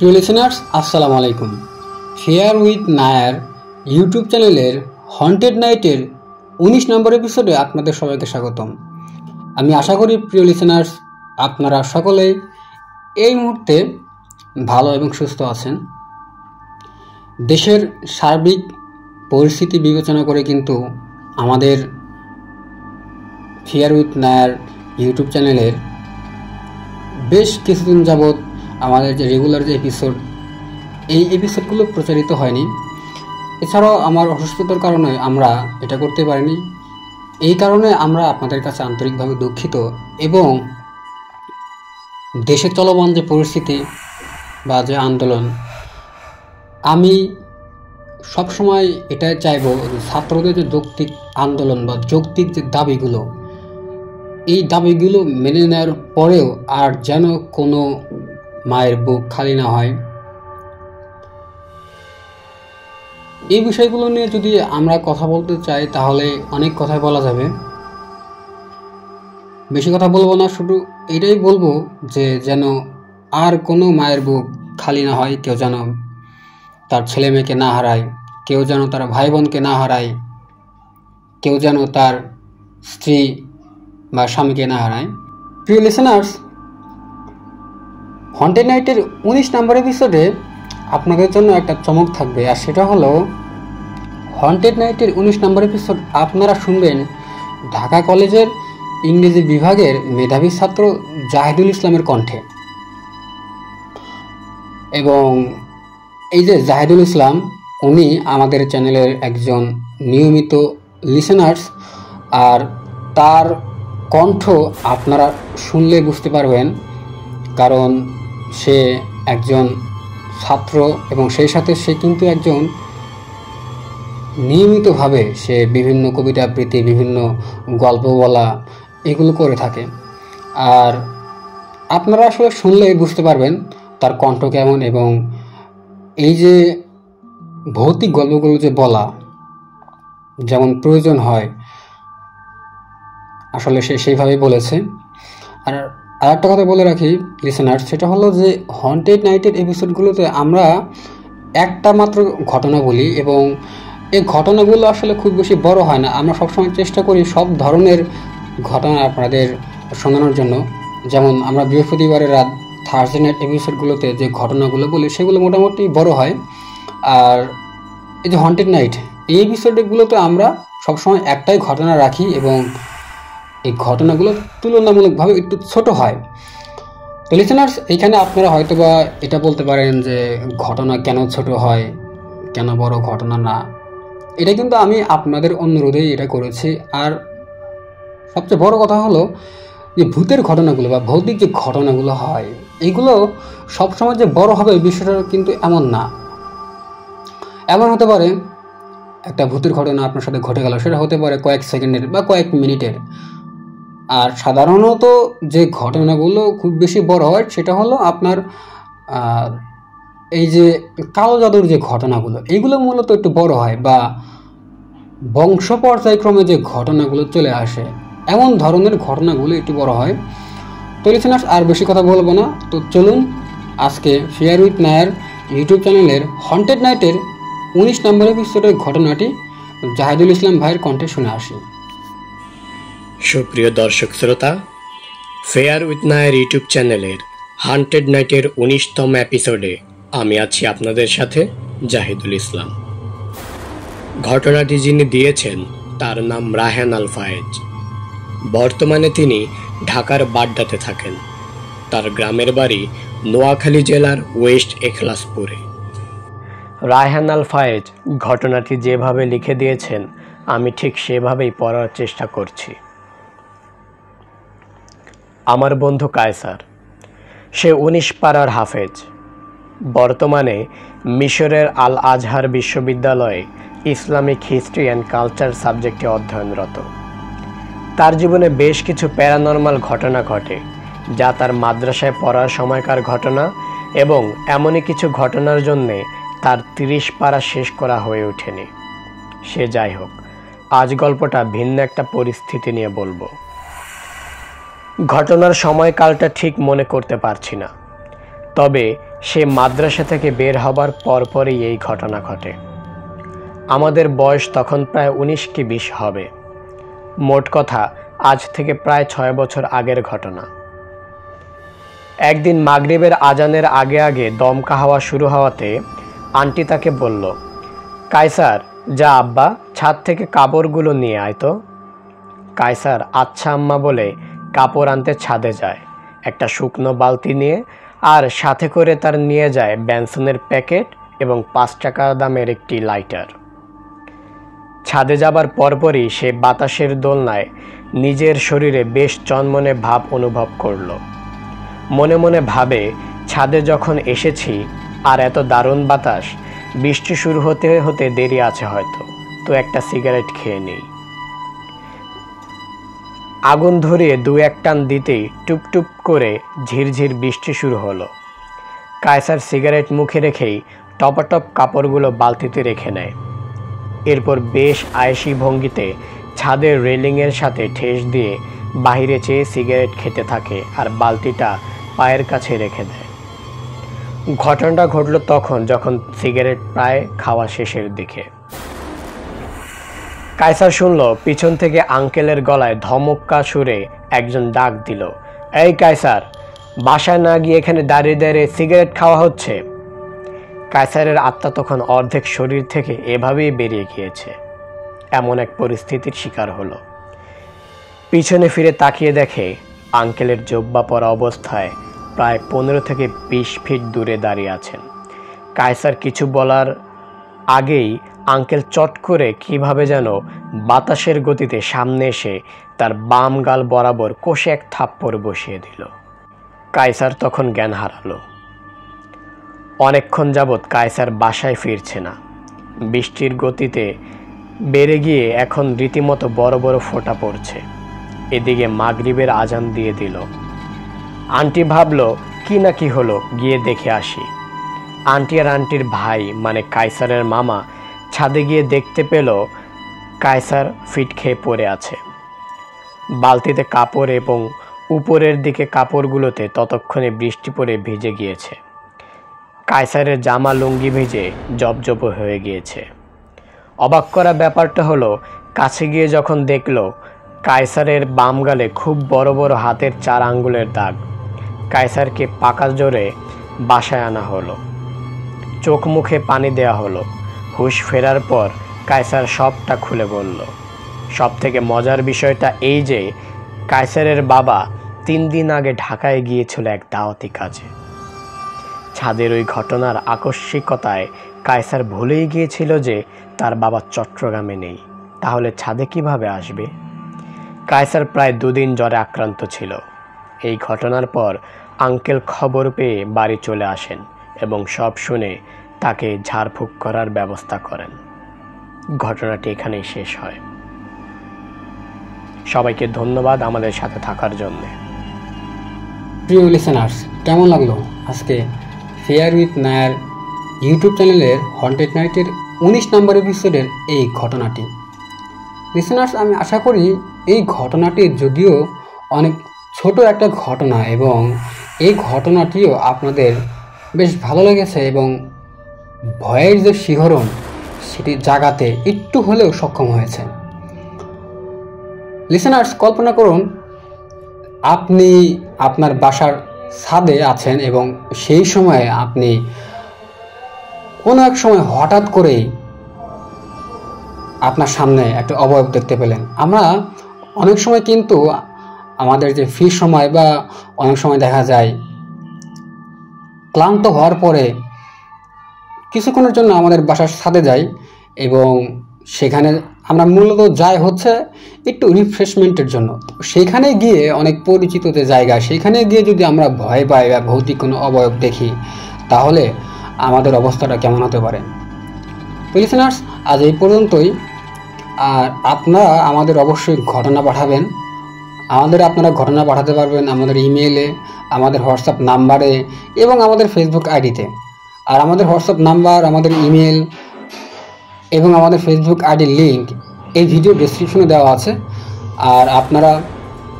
প্রিয় লিসেনার্স, আসসালামু আলাইকুম। ফেয়ার উইথ নায়ার ইউটিউব চ্যানেলের হন্টেড নাইটের 19 নম্বর এপিসোডে আপনাদের সবাইকে স্বাগতম। আমি আশা করি প্রিয় লিসেনার্স আপনারা সকলেই এই মুহূর্তে ভালো এবং সুস্থ আছেন। দেশের সার্বিক পরিস্থিতি বিবেচনা করে কিন্তু আমাদের ফেয়ার উইথ নায়ার ইউটিউব চ্যানেলের বেশ কিছুদিন যাবৎ আমাদের যে রেগুলার যে এপিসোড, এই এপিসোডগুলো প্রচারিত হয়নি। এছাড়াও আমার অসুস্থতার কারণে আমরা এটা করতে পারিনি। এই কারণে আমরা আপনাদের কাছে আন্তরিকভাবে দুঃখিত এবং দেশে চলমান যে পরিস্থিতি বা যে আন্দোলন, আমি সবসময় এটাই চাইব ছাত্রদের যে যৌক্তিক আন্দোলন বা যৌক্তিক যে দাবিগুলো, এই দাবিগুলো মেনে নেওয়ার পরেও আর যেন কোনো মায়ের বুক খালি না হয়। এই বিষয়গুলো নিয়ে যদি আমরা কথা বলতে চাই তাহলে অনেক কথাই বলা যাবে। বেশি কথা বলবো না, শুধু এটাই বলবো যে যেন আর কোনো মায়ের বুক খালি না হয়, কেউ যেন তার ছেলে মেয়েকে না হারায়, কেউ যেন তার ভাই বোনকে না হারায়, কেউ যেন তার স্ত্রী বা স্বামীকে না হারায়। প্রিয় লিসেনার্স, হন্টেড নাইটের 19 নম্বর এপিসোডে আপনাদের জন্য একটা চমক থাকবে, আর সেটা হলো হন্টেড নাইটের 19 নম্বর এপিসোড আপনারা শুনবেন ঢাকা কলেজের ইংরেজি বিভাগের মেধাবী ছাত্র জাহিদুল ইসলামের কণ্ঠে। এবং এই যে জাহিদুল ইসলাম, উনি আমাদের চ্যানেলের একজন নিয়মিত লিসেনার্স, আর তার কণ্ঠ আপনারা শুনলে বুঝতে পারবেন, কারণ সে একজন ছাত্র এবং সেই সাথে সে কিন্তু একজন নিয়মিতভাবে সে বিভিন্ন কবিতা আবৃত্তি, বিভিন্ন গল্প বলা এগুলো করে থাকে। আর আপনারা আসলে শুনলে বুঝতে পারবেন তার কণ্ঠ কেমন, এবং এই যে ভৌতিক গল্পগুলো যে বলা যেমন প্রয়োজন হয়, আসলে সে সেইভাবেই বলেছে। আর আরেকটা কথা বলে রাখি লিসেনার, সেটা হলো যে হন্টেড নাইটের এপিসোডগুলোতে আমরা একটা মাত্র ঘটনা বলি এবং এই ঘটনাগুলো আসলে খুব বেশি বড় হয় না। আমরা সবসময় চেষ্টা করি সব ধরনের ঘটনা আপনাদের শোনানোর জন্য। যেমন আমরা বৃহস্পতিবারের রাত থার্সডে নাইট এপিসোডগুলোতে যে ঘটনাগুলো বলি সেগুলো মোটামুটি বড় হয়। আর এই যে হন্টেড নাইট এই এপিসোডগুলোতে আমরা সবসময় একটাই ঘটনা রাখি এবং এই ঘটনাগুলো তুলনামূলকভাবে একটু ছোট হয়। তো লিসেনার্স, এইখানে আপনারা হয়তো বা এটা বলতে পারেন যে ঘটনা কেন ছোট হয়, কেন বড় ঘটনা না। এটা কিন্তু আমি আপনাদের অনুরোধেই এটা করেছি। আর সবচেয়ে বড় কথা হলো যে ভূতের ঘটনাগুলো বা ভৌতিক যে ঘটনাগুলো হয়, এগুলো সবসময় যে বড় হবে এই বিষয়টা কিন্তু এমন না। এমন হতে পারে একটা ভূতের ঘটনা আপনার সাথে ঘটে গেল, সেটা হতে পারে কয়েক সেকেন্ডের বা কয়েক মিনিটের। আর সাধারণত যে ঘটনাগুলো খুব বেশি বড় হয় সেটা হলো আপনার এই যে কালো জাদুর যে ঘটনাগুলো, এইগুলো মূলত একটু বড় হয়, বা বংশ পর্যায়ক্রমে যে ঘটনাগুলো চলে আসে এমন ধরনের ঘটনাগুলো একটু বড় হয়। তো লিসেনার্স, আর বেশি কথা বলবো না, তো চলুন আজকে ফেয়ার উইথ নায়ার ইউটিউব চ্যানেলের হন্টেড নাইটের 19 নম্বর এপিসোডের ঘটনাটি জাহিদুল ইসলাম ভাইয়ের কণ্ঠে শুনে আসি। সুপ্রিয় দর্শক শ্রোতা, ফেয়ার উইথ নায়ার ইউটিউব চ্যানেলের হন্টেড নাইটের 19তম এপিসোডে আমি আছি আপনাদের সাথে জাহিদুল ইসলাম। ঘটনাটি যিনি দিয়েছেন তার নাম রায়হান আল ফায়েজ। বর্তমানে তিনি ঢাকার বাড্ডাতে থাকেন। তার গ্রামের বাড়ি নোয়াখালী জেলার ওয়েস্ট এখলাসপুরে। রায়হান আল ফায়েজ ঘটনাটি যেভাবে লিখে দিয়েছেন আমি ঠিক সেভাবেই পড়ার চেষ্টা করছি। আমার বন্ধু কায়সার, সে 19 পাড়ার হাফেজ। বর্তমানে মিশরের আল আজহার বিশ্ববিদ্যালয়ে ইসলামিক হিস্ট্রি অ্যান্ড কালচার সাবজেক্টে অধ্যয়নরত। তার জীবনে বেশ কিছু প্যারানর্মাল ঘটনা ঘটে, যা তার মাদ্রাসায় পড়ার সময়কার ঘটনা, এবং এমনই কিছু ঘটনার জন্যে তার 30 পাড়া শেষ করা হয়ে ওঠেনি। সে যাই হোক, আজ গল্পটা ভিন্ন একটা পরিস্থিতি নিয়ে বলবো। ঘটনার সময়কালটা ঠিক মনে করতে পারছি না, তবে সে মাদ্রাসা থেকে বের হবার পরপরই এই ঘটনা ঘটে। আমাদের বয়স তখন প্রায় 19 কি 20 হবে। মোট কথা আজ থেকে প্রায় 6 বছর আগের ঘটনা। একদিন মাগরিবের আজানের আগে আগে দমকা হাওয়া শুরু হওয়াতে আন্টি তাকে বলল, কায়সার, যা আব্বা, ছাদ থেকে কাপড়গুলো নিয়ে আয় তো। কায়সার আচ্ছা আম্মা বলে কাপড় আনতে ছাদে যায়, একটা শুকনো বালতি নিয়ে, আর সাথে করে তার নিয়ে যায় বেনসনের প্যাকেট এবং 5 টাকা দামের একটি লাইটার। ছাদে যাবার পরপরই সে বাতাসের দোলনায় নিজের শরীরে বেশ চনমনে ভাব অনুভব করল। মনে মনে ভাবে, ছাদে যখন এসেছি আর এত দারুণ বাতাস, বৃষ্টি শুরু হতে হতে দেরি আছে হয়তো, তো একটা সিগারেট খেয়ে নেই। আগুন ধরিয়ে 2-1 টান দিতেই টুপটুপ করে ঝিরঝির বৃষ্টি শুরু হলো। কায়সার সিগারেট মুখে রেখেই টপাটপ কাপড়গুলো বালতিতে রেখে নেয়। এরপর বেশ আয়েশি ভঙ্গিতে ছাদের রেলিংয়ের সাথে ঠেস দিয়ে বাহিরে চেয়ে সিগারেট খেতে থাকে আর বালতিটা পায়ের কাছে রেখে দেয়। ঘটনাটা ঘটল তখন যখন সিগারেট প্রায় খাওয়া শেষের দিকে। কায়সার শুনল পিছন থেকে আঙ্কেলের গলায় ধমক্কা সুরে একজন ডাক দিল, এই কায়সার, বাসায় না গিয়ে এখানে দাঁড়িয়ে দাঁড়িয়ে সিগারেট খাওয়া হচ্ছে। কায়সারের আত্মা তখন অর্ধেক শরীর থেকে এভাবেই বেরিয়ে গিয়েছে। এমন এক পরিস্থিতির শিকার হলো। পিছনে ফিরে তাকিয়ে দেখে আঙ্কেলের জোব্বা পরা অবস্থায় প্রায় 15 থেকে 20 ফিট দূরে দাঁড়িয়ে আছেন। কায়সার কিছু বলার আগেই আঙ্কেল চট করে কিভাবে যেন বাতাসের গতিতে সামনে এসে তার বাম গাল বরাবর কষে এক থাপ্পড় বসিয়ে দিল। কায়সার তখন জ্ঞান হারালো। অনেকক্ষণ যাবৎ কায়সার বাসায় ফিরছে না। বৃষ্টির গতিতে বেড়ে গিয়ে এখন রীতিমতো বড় বড় ফোঁটা পড়ছে। এদিকে মাগরিবের আজান দিয়ে দিল। আন্টি ভাবলো কি না কি হলো, গিয়ে দেখে আসি। আন্টি আর আন্টির ভাই মানে কায়সারের মামা ছাদে গিয়ে দেখতে পেল কায়সার ফিট খেয়ে পড়ে আছে। বালতিতে কাপড় এবং উপরের দিকে কাপড়গুলোতে ততক্ষণে বৃষ্টি পড়ে ভিজে গিয়েছে। কায়সারের জামা লুঙ্গি ভিজে জবজব হয়ে গিয়েছে। অবাক করা ব্যাপারটা হলো, কাছে গিয়ে যখন দেখল কায়সারের বাম গালে খুব বড় বড় হাতের 4 আঙ্গুলের দাগ। কায়সারকে পাকা জোরে বাসায় আনা হলো। চোখ মুখে পানি দেওয়া হলো। হুঁশ ফেরার পর কায়সার সবটা খুলে বলল। সব থেকে মজার বিষয়টা এই যে কায়সারের বাবা 3 দিন আগে ঢাকায় গিয়েছিল এক দাওয়াতি কাজে। ছাদের ওই ঘটনার আকস্মিকতায় কায়সার ভুলেই গিয়েছিল যে তার বাবা চট্টগ্রামে নেই। তাহলে ছাদে কিভাবে আসবে? কায়সার প্রায় 2 দিন জ্বরে আক্রান্ত ছিল। এই ঘটনার পর আঙ্কেল খবর পেয়ে বাড়ি চলে আসেন এবং সব শুনে তাকে ঝাড়ফুঁক করার ব্যবস্থা করেন। ঘটনাটি এখানেই শেষ হয়। সবাইকে ধন্যবাদ আমাদের সাথে থাকার জন্য। প্রিয় লিসেনার্স, কেমন লাগলো আজকে ফেয়ার উইথ নায়ার ইউটিউব চ্যানেলের হন্টেড নাইটের 19 নম্বর এপিসোডের এই ঘটনাটি? লিসেনার্স, আমি আশা করি এই ঘটনাটি যদিও অনেক ছোট একটা ঘটনা এবং এই ঘটনাটিও আপনাদের বেশ ভালো লেগেছে এবং ভয়ের যে শিহরণ সেটি জাগাতে একটু হলেও সক্ষম হয়েছে। লিসেনার্স, কল্পনা করুন আপনি আপনার বাসার ছাদে আছেন এবং সেই সময়ে আপনি কোনো এক সময় হঠাৎ করেই আপনার সামনে একটা অবয়ব দেখতে পেলেন। আমরা অনেক সময় কিন্তু আমাদের যে ফ্রি সময় বা অনেক সময় দেখা যায় ক্লান্ত হওয়ার পরে কিছুক্ষণের জন্য আমাদের বাসার ছাদে যাই এবং সেখানে আমরা মূলত যাই হচ্ছে একটু রিফ্রেশমেন্টের জন্য। সেখানে গিয়ে অনেক পরিচিত যে জায়গা, সেখানে গিয়ে যদি আমরা ভয় পাই বা ভৌতিক কোনো অবয়ব দেখি তাহলে আমাদের অবস্থাটা কেমন হতে পারে। লিসেনার্স, আজ এই পর্যন্তই। আর আপনারা আমাদের অবশ্যই ঘটনা পাঠাবেন। আপনারা ঘটনা পাঠাতে পারবেন আমাদের ইমেইলে, আমাদের হোয়াটসঅ্যাপ নাম্বারে এবং আমাদের ফেসবুক আইডিতে। আর আমাদের হোয়াটসঅ্যাপ নাম্বার, আমাদের ইমেল এবং আমাদের ফেসবুক আইডির লিঙ্ক এই ভিডিও ডেসক্রিপশনে দেওয়া আছে। আর আপনারা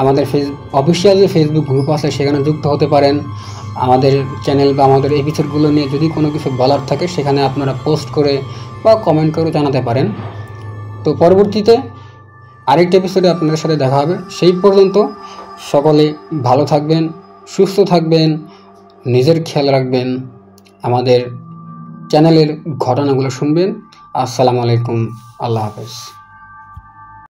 আমাদের অফিসিয়াল যে ফেসবুক গ্রুপ আছে সেখানে যুক্ত হতে পারেন। আমাদের চ্যানেল বা আমাদের এপিসোডগুলো নিয়ে যদি কোনো কিছু বলার থাকে সেখানে আপনারা পোস্ট করে বা কমেন্ট করে জানাতে পারেন। তো পরবর্তীতে আরেকটি এপিসোডে আপনাদের সাথে দেখা হবে। সেই পর্যন্ত সকলে ভালো থাকবেন, সুস্থ থাকবেন, নিজের খেয়াল রাখবেন, আমাদের চ্যানেলের ঘটনাগুলো শুনবেন। আসসালামু আলাইকুম, আল্লাহ হাফেজ।